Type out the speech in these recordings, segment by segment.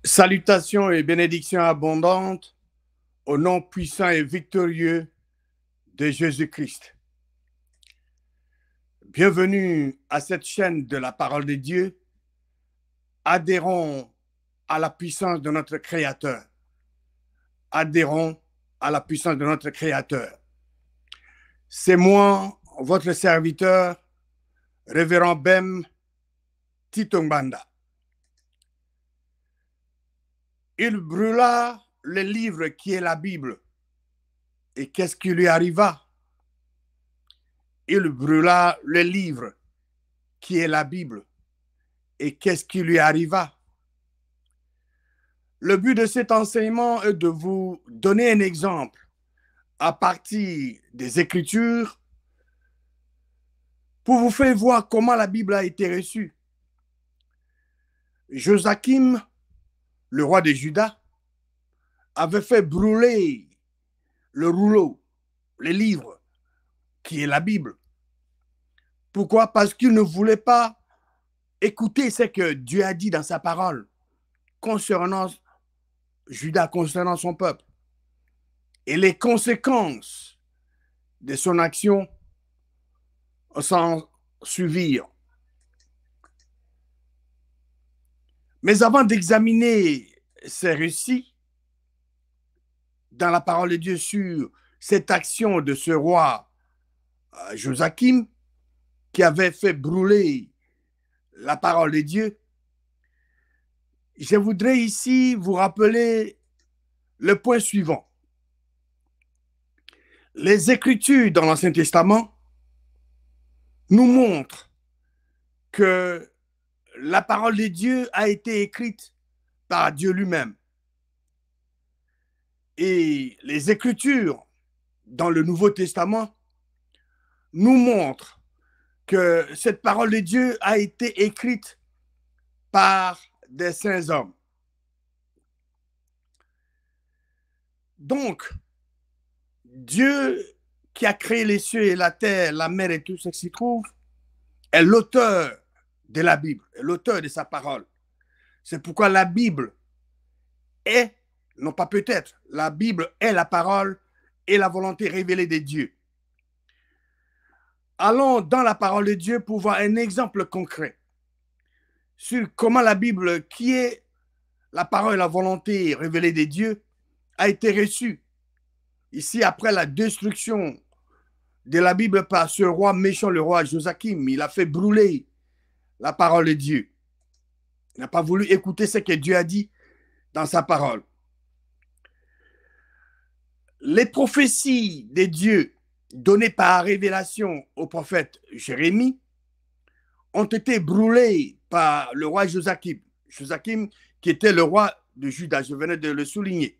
Salutations et bénédictions abondantes au nom puissant et victorieux de Jésus-Christ. Bienvenue à cette chaîne de la parole de Dieu. Adhérons à la puissance de notre Créateur. Adhérons à la puissance de notre Créateur. C'est moi, votre serviteur, Révérend Bem Titongbanda. Il brûla le livre qui est la Bible. Et qu'est-ce qui lui arriva? Il brûla le livre qui est la Bible. Et qu'est-ce qui lui arriva? Le but de cet enseignement est de vous donner un exemple à partir des Écritures pour vous faire voir comment la Bible a été reçue. Joachim, le roi de Juda, avait fait brûler le rouleau, le livre, qui est la Bible. Pourquoi? Parce qu'il ne voulait pas écouter ce que Dieu a dit dans sa parole concernant Juda, concernant son peuple. Et les conséquences de son action s'en suivirent. Mais avant d'examiner ces récits dans la parole de Dieu sur cette action de ce roi Joachim qui avait fait brûler la parole de Dieu, je voudrais ici vous rappeler le point suivant. Les Écritures dans l'Ancien Testament nous montrent que la parole de Dieu a été écrite par Dieu lui-même. Et les Écritures dans le Nouveau Testament nous montrent que cette parole de Dieu a été écrite par des saints hommes. Donc, Dieu qui a créé les cieux et la terre, la mer et tout ce qui s'y trouve, est l'auteur de la Bible, est l'auteur de sa parole. C'est pourquoi la Bible est, non pas peut-être, la Bible est la parole et la volonté révélée de Dieu. Allons dans la parole de Dieu pour voir un exemple concret sur comment la Bible, qui est la parole et la volonté révélée de Dieu, a été reçue. Ici, après la destruction de la Bible par ce roi méchant, le roi Joachim, il a fait brûler la parole de Dieu. Il n'a pas voulu écouter ce que Dieu a dit dans sa parole. Les prophéties de Dieu données par révélation au prophète Jérémie ont été brûlées par le roi Joachim. Joachim qui était le roi de Juda, je venais de le souligner.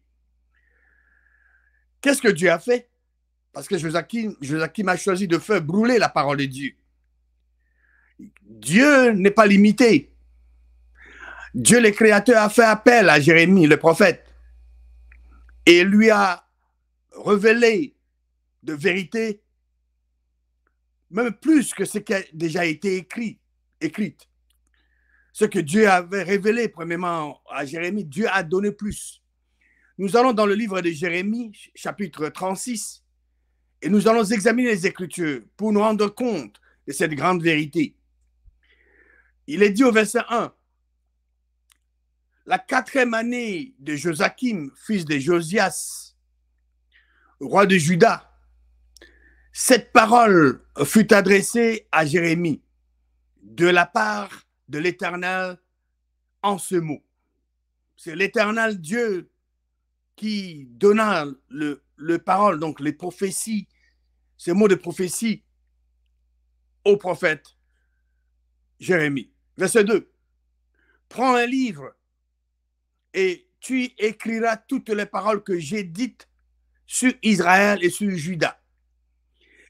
Qu'est-ce que Dieu a fait? Parce que Joachim a choisi de faire brûler la parole de Dieu. Dieu n'est pas limité. Dieu, le Créateur, a fait appel à Jérémie, le prophète, et lui a révélé de vérité, même plus que ce qui a déjà été écrite. Ce que Dieu avait révélé premièrement à Jérémie, Dieu a donné plus. Nous allons dans le livre de Jérémie, chapitre 36, et nous allons examiner les Écritures pour nous rendre compte de cette grande vérité. Il est dit au verset 1, la 4e année de Joachim, fils de Josias, roi de Juda, cette parole fut adressée à Jérémie de la part de l'Éternel en ce mot. C'est l'Éternel Dieu qui donna le parole, donc les prophéties, ces mots de prophétie au prophète Jérémie. Verset 2. Prends un livre et tu écriras toutes les paroles que j'ai dites sur Israël et sur Juda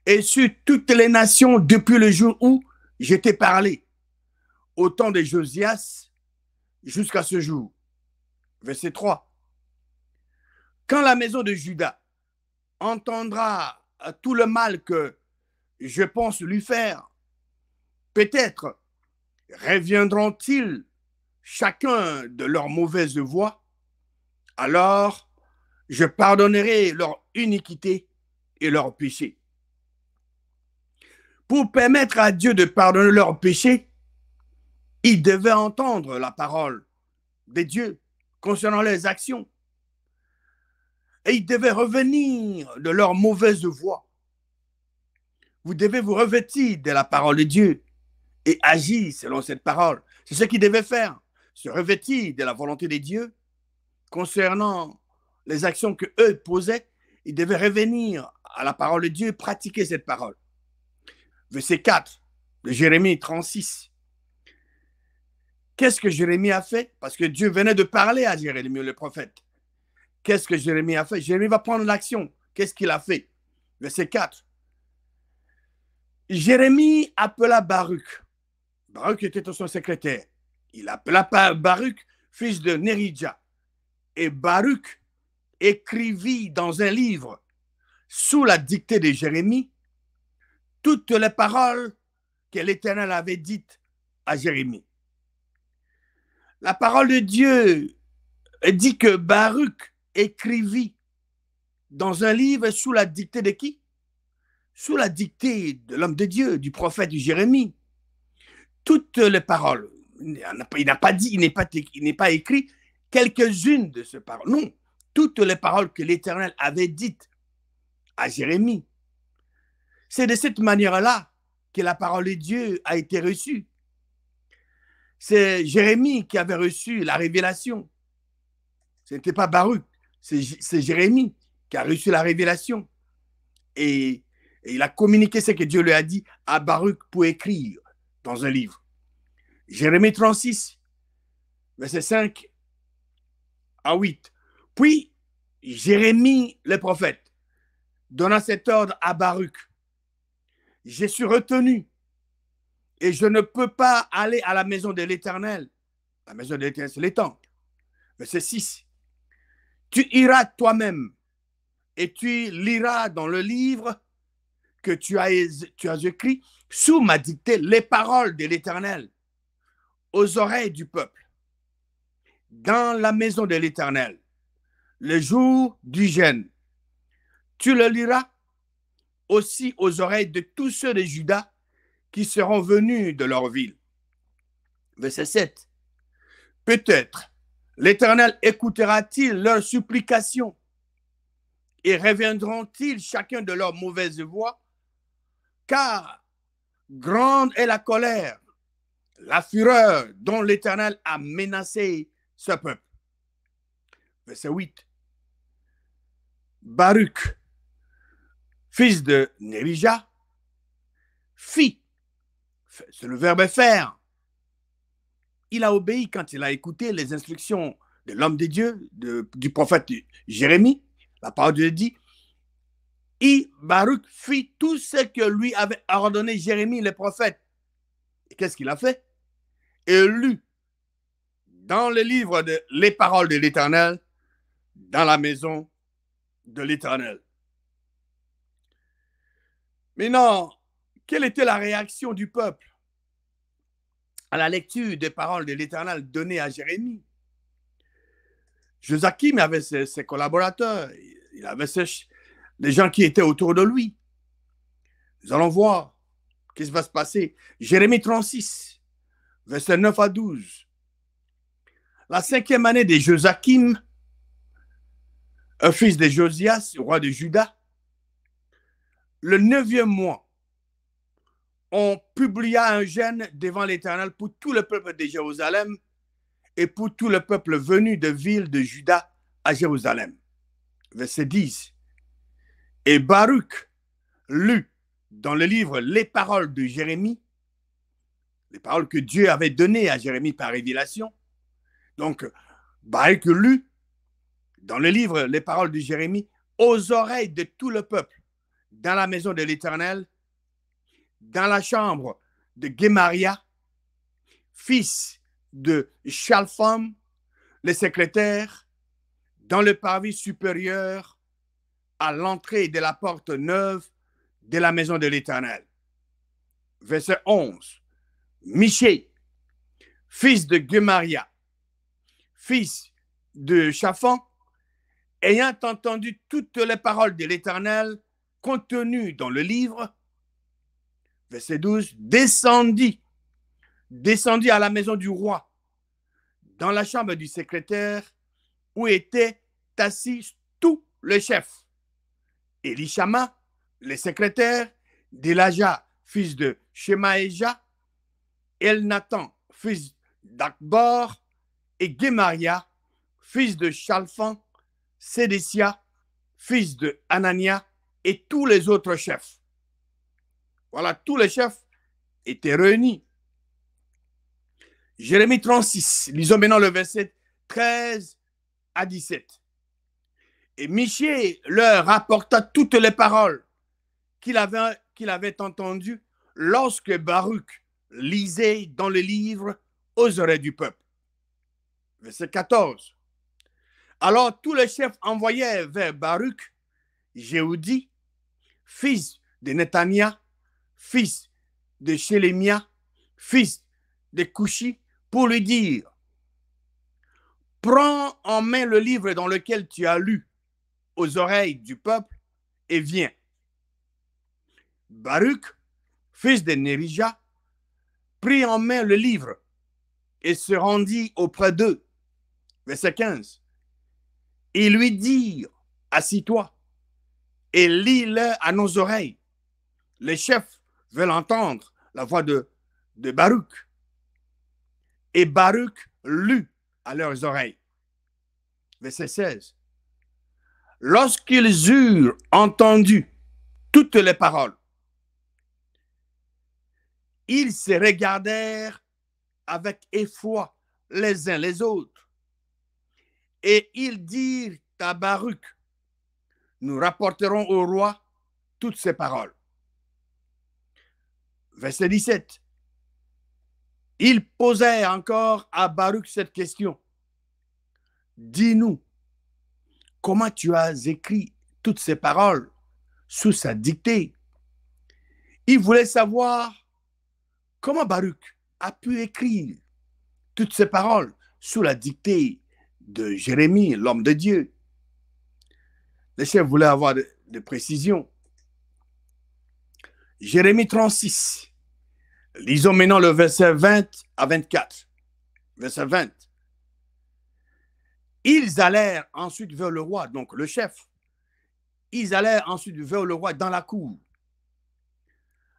et sur toutes les nations depuis le jour où je t'ai parlé, au temps de Josias jusqu'à ce jour. Verset 3. Quand la maison de Juda entendra tout le mal que je pense lui faire, peut-être reviendront-ils chacun de leurs mauvaises voies, alors je pardonnerai leur iniquité et leurs péchés. Pour permettre à Dieu de pardonner leurs péchés, ils devaient entendre la parole de Dieu concernant leurs actions. Et ils devaient revenir de leur mauvaise voie. Vous devez vous revêtir de la parole de Dieu et agir selon cette parole. C'est ce qu'ils devaient faire, se revêtir de la volonté de Dieu concernant les actions que eux posaient. Ils devaient revenir à la parole de Dieu, pratiquer cette parole. Verset 4 de Jérémie 36. Qu'est-ce que Jérémie a fait? Parce que Dieu venait de parler à Jérémie, le prophète. Qu'est-ce que Jérémie a fait? Jérémie va prendre l'action. Qu'est-ce qu'il a fait? Verset 4. Jérémie appela Baruch. Baruch était son secrétaire. Il appela Baruch, fils de Néridja. Et Baruch écrivit dans un livre, sous la dictée de Jérémie, toutes les paroles que l'Éternel avait dites à Jérémie. La parole de Dieu dit que Baruch écrivit dans un livre sous la dictée de qui? Sous la dictée de l'homme de Dieu, du prophète Jérémie. Toutes les paroles. Il n'a pas dit, il n'est pas écrit quelques-unes de ces paroles. Non, toutes les paroles que l'Éternel avait dites à Jérémie. C'est de cette manière-là que la parole de Dieu a été reçue. C'est Jérémie qui avait reçu la révélation. Ce n'était pas Baruch, c'est Jérémie qui a reçu la révélation. Et il a communiqué ce que Dieu lui a dit à Baruch pour écrire dans un livre. Jérémie 36, verset 5 à 8. Puis, Jérémie, le prophète, donna cet ordre à Baruch. Je suis retenu et je ne peux pas aller à la maison de l'Éternel. La maison de l'Éternel, c'est les temples. Verset 6. Tu iras toi-même et tu liras dans le livre que tu as écrit sous ma dictée les paroles de l'Éternel aux oreilles du peuple. Dans la maison de l'Éternel, le jour du jeûne, tu le liras aussi aux oreilles de tous ceux de Juda qui seront venus de leur ville. Verset 7. Peut-être l'Éternel écoutera-t-il leurs supplications et reviendront-ils chacun de leur mauvaise voie, car grande est la colère, la fureur dont l'Éternel a menacé ce peuple. Verset 8. Baruch, fils de Nérija, fit, c'est le verbe faire. Il a obéi quand il a écouté les instructions de l'homme de Dieu, du prophète Jérémie. La parole de Dieu dit, et Baruch fit tout ce que lui avait ordonné Jérémie le prophète. Et qu'est-ce qu'il a fait? Il lut dans le livre les paroles de l'Éternel dans la maison de l'Éternel. Maintenant, quelle était la réaction du peuple à la lecture des paroles de l'Éternel données à Jérémie? Joachim avait ses collaborateurs, il avait les gens qui étaient autour de lui. Nous allons voir ce qui va se passer. Jérémie 36, versets 9 à 12. La 5e année de Joachim, un fils de Josias, roi de Juda, le 9e mois, on publia un jeûne devant l'Éternel pour tout le peuple de Jérusalem et pour tout le peuple venu de villes de Juda à Jérusalem. Verset 10. Et Baruch lut dans le livre les paroles de Jérémie, les paroles que Dieu avait données à Jérémie par révélation. Donc, Baruch lut dans le livre les paroles de Jérémie aux oreilles de tout le peuple, dans la maison de l'Éternel, dans la chambre de Gemaria, fils de Shalpham, le secrétaire, dans le parvis supérieur, à l'entrée de la porte neuve de la maison de l'Éternel. Verset 11. Miché, fils de Gemaria, fils de Shaphan, ayant entendu toutes les paroles de l'Éternel contenues dans le livre, verset 12, descendit à la maison du roi, dans la chambre du secrétaire, où étaient assis tous les chefs. Élishama, le secrétaire, Délaja, fils de Shemaéja, Elnathan, fils d'Akbor, et Gemaria, fils de Shalfan, Sédécia, fils de Anania, et tous les autres chefs. Voilà, tous les chefs étaient réunis. Jérémie 36, lisons maintenant le verset 13 à 17. Et Michée leur rapporta toutes les paroles qu'il avait entendues lorsque Baruch lisait dans le livre aux oreilles du peuple. Verset 14. Alors tous les chefs envoyèrent vers Baruch Jéhoudi, fils de Netania, fils de Shélémia, fils de Couchi, pour lui dire: prends en main le livre dans lequel tu as lu aux oreilles du peuple et viens. Baruch, fils de Nérija, prit en main le livre et se rendit auprès d'eux. Verset 15. Ils lui dirent: assis-toi et lis-le à nos oreilles. Les chefs veulent entendre la voix de Baruch. Et Baruch lut à leurs oreilles. Verset 16. Lorsqu'ils eurent entendu toutes les paroles, ils se regardèrent avec effroi les uns les autres. Et ils dirent à Baruch: nous rapporterons au roi toutes ces paroles. Verset 17. Ils posèrent encore à Baruch cette question: dis-nous, comment tu as écrit toutes ces paroles sous sa dictée? Ils voulaient savoir comment Baruch a pu écrire toutes ces paroles sous la dictée de Jérémie, l'homme de Dieu. Les chefs voulaient avoir de précisions. Jérémie 36. Lisons maintenant le verset 20 à 24. Verset 20. Ils allèrent ensuite vers le roi, donc le chef. Ils allèrent ensuite vers le roi dans la cour,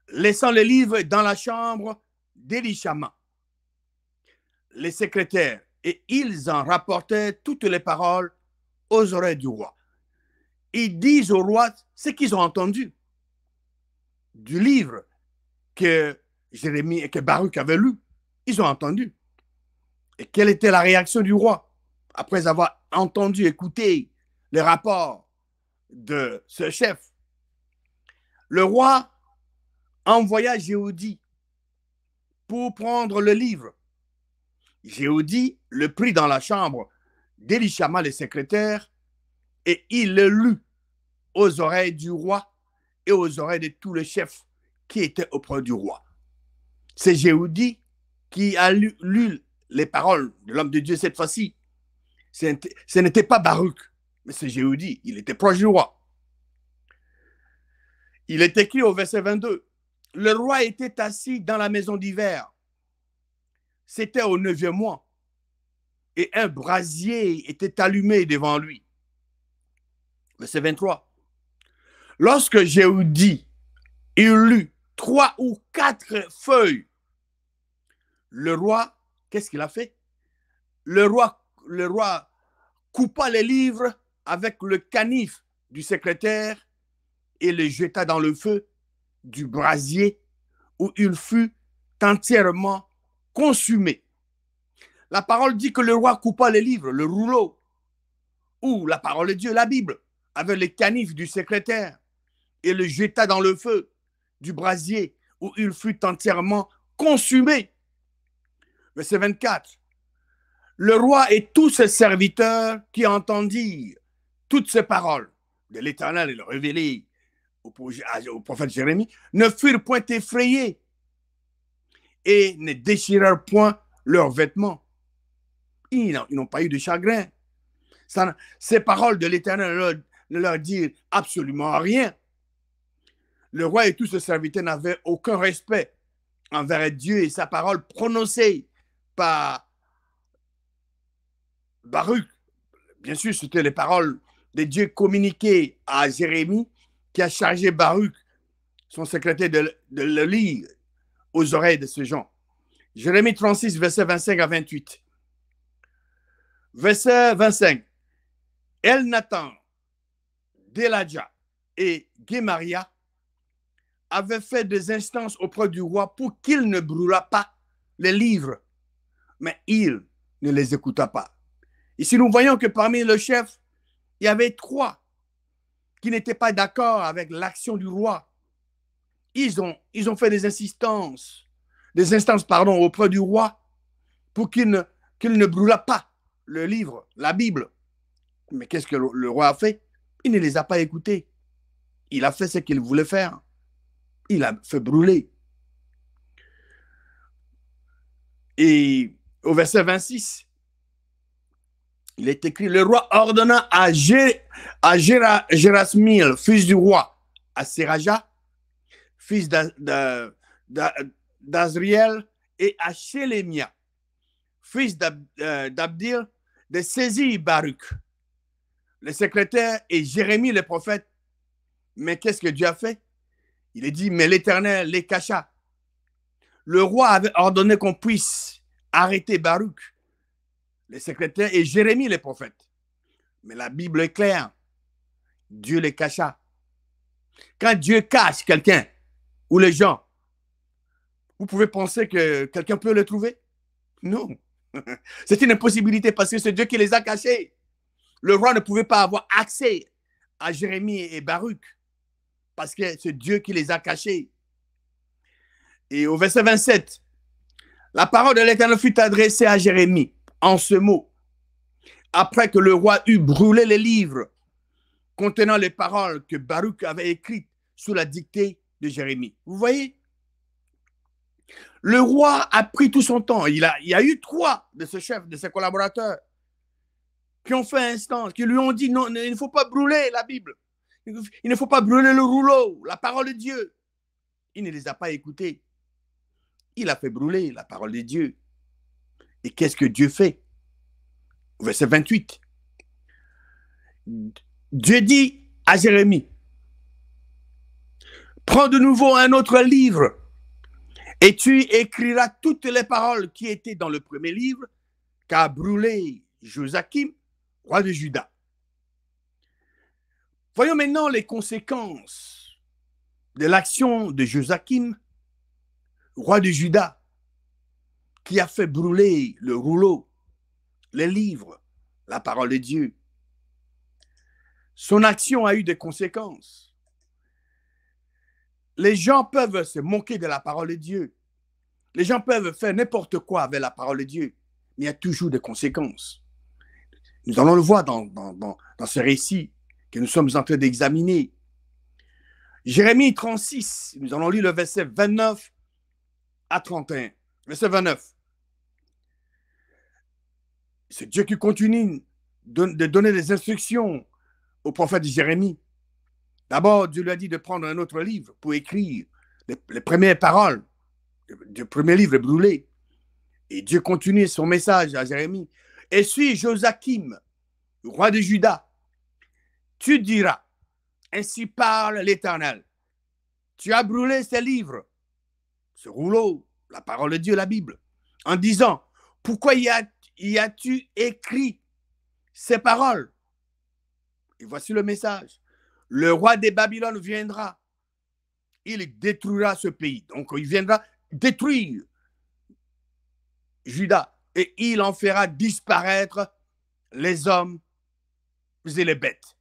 laissant le livre dans la chambre d'Élishama, les secrétaires, et ils en rapportaient toutes les paroles aux oreilles du roi. Ils disent au roi ce qu'ils ont entendu du livre que Jérémie et que Baruch avait lu. Ils ont entendu. Et quelle était la réaction du roi après avoir entendu, écouté les rapports de ce chef? Le roi envoya Jéhoudi pour prendre le livre. Jéhoudi le prit dans la chambre d'Élishama, le secrétaire, et il le lut aux oreilles du roi et aux oreilles de tous les chefs qui étaient auprès du roi. C'est Jéhoudi qui a lu les paroles de l'homme de Dieu cette fois-ci. Ce n'était pas Baruch, mais c'est Jéhoudi. Il était proche du roi. Il est écrit au verset 22. Le roi était assis dans la maison d'hiver. C'était au 9e mois. Et un brasier était allumé devant lui. Verset 23. Lorsque Jéhoudi eut lu 3 ou 4 feuilles, le roi, qu'est-ce qu'il a fait? Le roi coupa les livres avec le canif du secrétaire et le jeta dans le feu du brasier où il fut entièrement consumé. La parole dit que le roi coupa les livres, le rouleau, ou la parole de Dieu, la Bible, avec le canif du secrétaire et le jeta dans le feu du brasier où il fut entièrement consumé. Verset 24. Le roi et tous ses serviteurs qui entendirent toutes ces paroles de l'Éternel et le révélé au prophète Jérémie ne furent point effrayés et ne déchirèrent point leurs vêtements. Ils n'ont pas eu de chagrin. Ces paroles de l'Éternel ne leur disent absolument rien. Le roi et tout ce serviteur n'avaient aucun respect envers Dieu et sa parole prononcée par Baruch. Bien sûr, c'était les paroles de Dieu communiquées à Jérémie qui a chargé Baruch, son secrétaire, de le lire aux oreilles de ce gens. Jérémie 36, versets 25 à 28. Verset 25. Elnathan, Deladja et Guémaria avaient fait des instances auprès du roi pour qu'il ne brûlât pas les livres, mais il ne les écouta pas. Ici, nous voyons que parmi le chef, il y avait 3 qui n'étaient pas d'accord avec l'action du roi. Ils ont fait des instances auprès du roi pour qu'il ne brûlât pas le livre, la Bible. Mais qu'est-ce que le roi a fait? Il ne les a pas écoutés. Il a fait ce qu'il voulait faire. Il a fait brûler. Et au verset 26, il est écrit, le roi ordonna à Gérasmil, fils du roi, à Seraja, fils d'Azriel, et à Shelemia, fils d'Abdil, de saisir Baruch, le secrétaire, et Jérémie, le prophète. Mais qu'est-ce que Dieu a fait? Il a dit, mais l'Éternel les cacha. Le roi avait ordonné qu'on puisse arrêter Baruch, le secrétaire, et Jérémie, le prophète. Mais la Bible est claire. Dieu les cacha. Quand Dieu cache quelqu'un ou les gens, vous pouvez penser que quelqu'un peut le trouver? Non. C'est une impossibilité parce que c'est Dieu qui les a cachés. Le roi ne pouvait pas avoir accès à Jérémie et Baruch parce que c'est Dieu qui les a cachés. Et au verset 27, la parole de l'Éternel fut adressée à Jérémie en ce mot. Après que le roi eut brûlé les livres contenant les paroles que Baruch avait écrites sous la dictée de Jérémie. Vous voyez? Le roi a pris tout son temps. Il y a eu 3 de ce chef, de ses collaborateurs, qui ont fait instance, qui lui ont dit non, il ne faut pas brûler la Bible. Il ne faut pas brûler le rouleau, la parole de Dieu. Il ne les a pas écoutés. Il a fait brûler la parole de Dieu. Et qu'est-ce que Dieu fait? Verset 28. Dieu dit à Jérémie, prends de nouveau un autre livre et tu écriras toutes les paroles qui étaient dans le premier livre qu'a brûlé Joachim, roi de Juda. Voyons maintenant les conséquences de l'action de Joachim, roi de Juda, qui a fait brûler le rouleau, les livres, la parole de Dieu. Son action a eu des conséquences. Les gens peuvent se moquer de la parole de Dieu. Les gens peuvent faire n'importe quoi avec la parole de Dieu, mais il y a toujours des conséquences. Nous allons le voir dans ce récit que nous sommes en train d'examiner. Jérémie 36, nous allons lire le verset 29 à 31. Verset 29. C'est Dieu qui continue de donner des instructions au prophète Jérémie. D'abord, Dieu lui a dit de prendre un autre livre pour écrire les premières paroles du premier livre brûlé. Et Dieu continue son message à Jérémie. Et suis Joachim, roi de Juda, tu diras, ainsi parle l'Éternel. Tu as brûlé ces livres, ce rouleau, la parole de Dieu, la Bible, en disant, pourquoi y as-tu écrit ces paroles? Et voici le message. Le roi des Babylone viendra. Il détruira ce pays. Donc, il viendra détruire Juda. Et il en fera disparaître les hommes et les bêtes.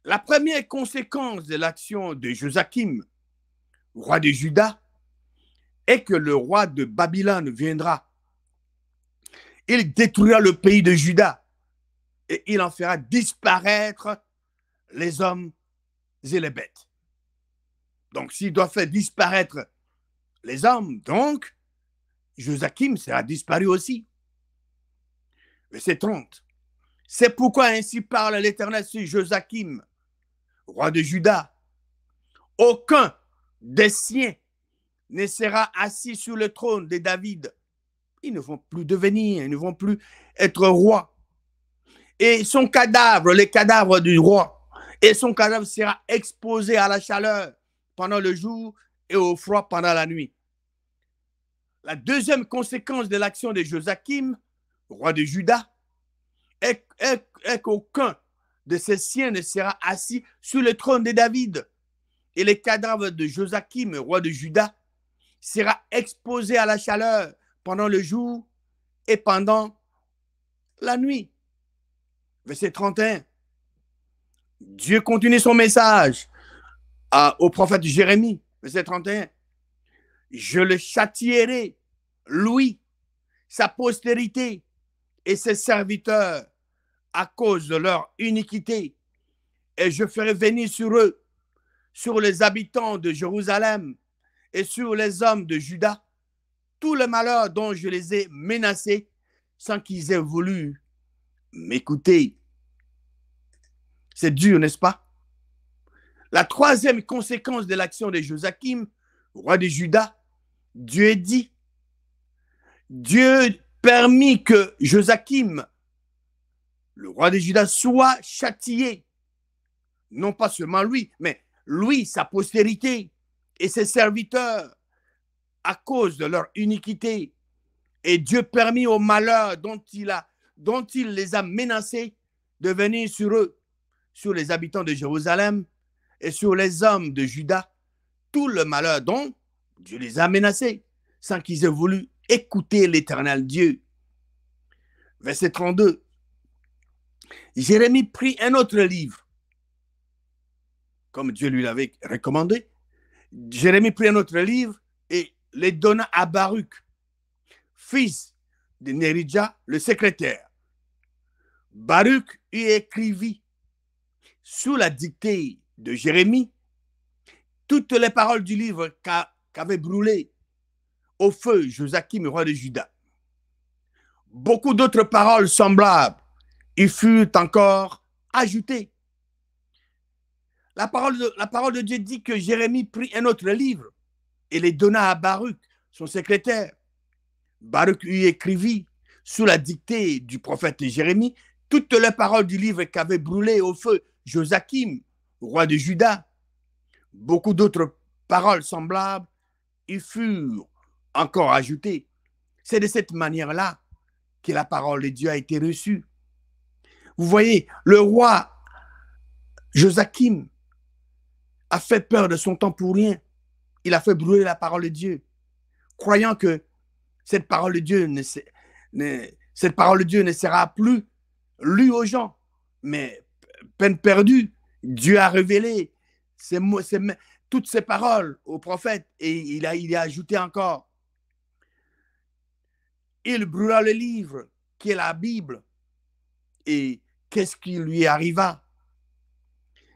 La première conséquence de l'action de Joachim, roi de Juda, est que le roi de Babylone viendra. Il détruira le pays de Juda et il en fera disparaître les hommes et les bêtes. Donc, s'il doit faire disparaître les hommes, donc, Joachim sera disparu aussi. Verset 30. C'est pourquoi ainsi parle l'Éternel sur Joachim, roi de Juda. Aucun des siens ne sera assis sur le trône de David. Ils ne vont plus devenir, ils ne vont plus être rois. Et son cadavre, le cadavre du roi, et son cadavre sera exposé à la chaleur pendant le jour et au froid pendant la nuit. La deuxième conséquence de l'action de Joachim, roi de Juda, est qu'aucun de ses siens ne sera assis sur le trône de David. Et le cadavre de Joachim, roi de Juda, sera exposé à la chaleur pendant le jour et pendant la nuit. Verset 31. Dieu continue son message au prophète Jérémie. Verset 31. Je le châtierai, lui, sa postérité et ses serviteurs à cause de leur iniquité. Et je ferai venir sur eux, sur les habitants de Jérusalem et sur les hommes de Juda, tout le malheur dont je les ai menacés sans qu'ils aient voulu m'écouter. C'est dur, n'est-ce pas? La troisième conséquence de l'action de Joachim, roi de Juda, Dieu dit, Dieu permit que Joachim, le roi de Juda, soit châtié. Non pas seulement lui, mais lui, sa postérité et ses serviteurs à cause de leur iniquité. Et Dieu permit au malheur dont il les a menacés de venir sur eux, sur les habitants de Jérusalem et sur les hommes de Juda, tout le malheur dont Dieu les a menacés, sans qu'ils aient voulu écouter l'Éternel Dieu. Verset 32. Jérémie prit un autre livre, comme Dieu lui l'avait recommandé. Jérémie prit un autre livre et les donna à Baruch, fils de Néridja, le secrétaire. Baruch y écrivit, sous la dictée de Jérémie, toutes les paroles du livre qu'avait brûlé au feu Joachim, roi de Juda. Beaucoup d'autres paroles semblables y furent encore ajoutées. La parole de Dieu dit que Jérémie prit un autre livre et les donna à Baruch, son secrétaire. Baruch y écrivit, sous la dictée du prophète Jérémie, toutes les paroles du livre qu'avait brûlé au feu Joachim, roi de Juda. Beaucoup d'autres paroles semblables y furent encore ajoutées. C'est de cette manière-là que la parole de Dieu a été reçue. Vous voyez, le roi Joachim a fait peur de son temps pour rien. Il a fait brûler la parole de Dieu, croyant que cette parole de Dieu ne sera plus lue aux gens. Mais peine perdue, Dieu a révélé toutes ces paroles au prophète et il a ajouté encore. Il brûla le livre qui est la Bible. Et qu'est-ce qui lui arriva?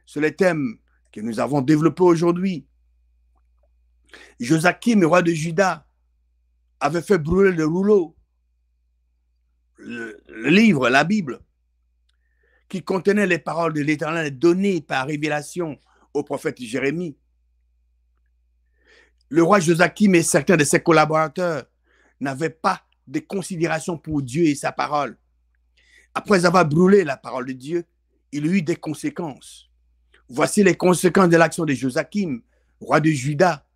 C'est le thème que nous avons développé aujourd'hui. Joachim, roi de Juda, avait fait brûler le rouleau, le livre, la Bible, qui contenait les paroles de l'Éternel données par révélation au prophète Jérémie. Le roi Joachim et certains de ses collaborateurs n'avaient pas de considération pour Dieu et sa parole. Après avoir brûlé la parole de Dieu, il y eut des conséquences. Voici les conséquences de l'action de Joachim, roi de Juda,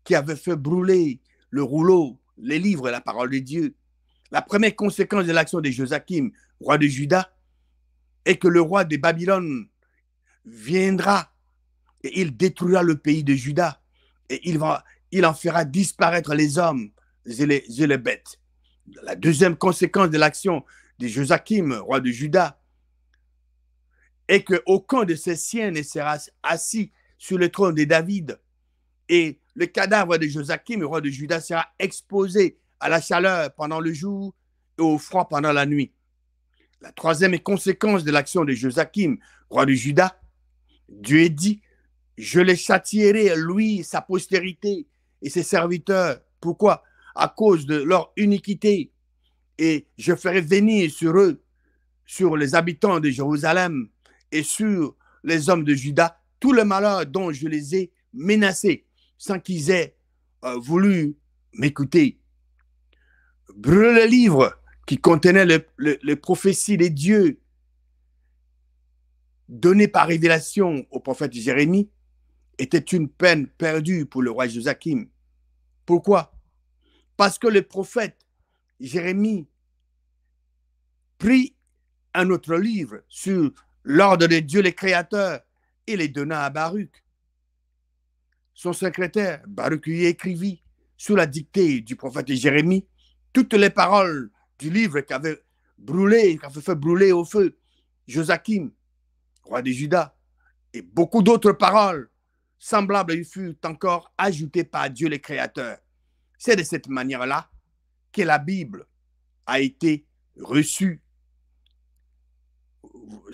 qui avait fait brûler le rouleau, les livres et la parole de Dieu. La première conséquence de l'action de Joachim, roi de Juda, est que le roi de Babylone viendra et il détruira le pays de Juda et il en fera disparaître les hommes et les bêtes. La deuxième conséquence de l'action de Joachim, roi de Juda, est qu'aucun de ses siens ne sera assis sur le trône de David et le cadavre de Joachim, roi de Juda, sera exposé à la chaleur pendant le jour et au froid pendant la nuit. La troisième conséquence de l'action de Joachim, roi de Juda, Dieu dit, je les châtierai, lui, sa postérité et ses serviteurs. Pourquoi? À cause de leur iniquité. Et je ferai venir sur eux, sur les habitants de Jérusalem et sur les hommes de Juda tout le malheur dont je les ai menacés sans qu'ils aient voulu m'écouter. Brûler le livre qui contenait les prophéties des dieux données par révélation au prophète Jérémie était une peine perdue pour le roi Joachim. Pourquoi? Parce que le prophète Jérémie prit un autre livre sur l'ordre de Dieu le Créateur et les donna à Baruch. Son secrétaire, Baruch, lui écrivit sous la dictée du prophète Jérémie toutes les paroles du livre qu'avait fait brûler au feu Joachim, roi de Juda, et beaucoup d'autres paroles semblables lui furent encore ajoutées par Dieu le Créateur. C'est de cette manière-là que la Bible a été reçue.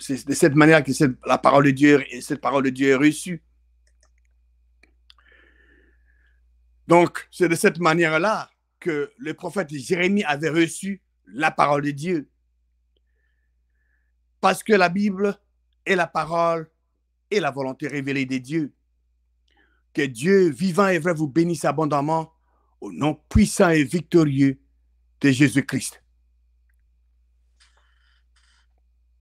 C'est de cette manière que cette parole de Dieu est reçue. Donc, c'est de cette manière-là que le prophète Jérémie avait reçu la parole de Dieu. Parce que la Bible est la parole et la volonté révélée de Dieu. Que Dieu vivant et vrai vous bénisse abondamment au nom puissant et victorieux de Jésus-Christ.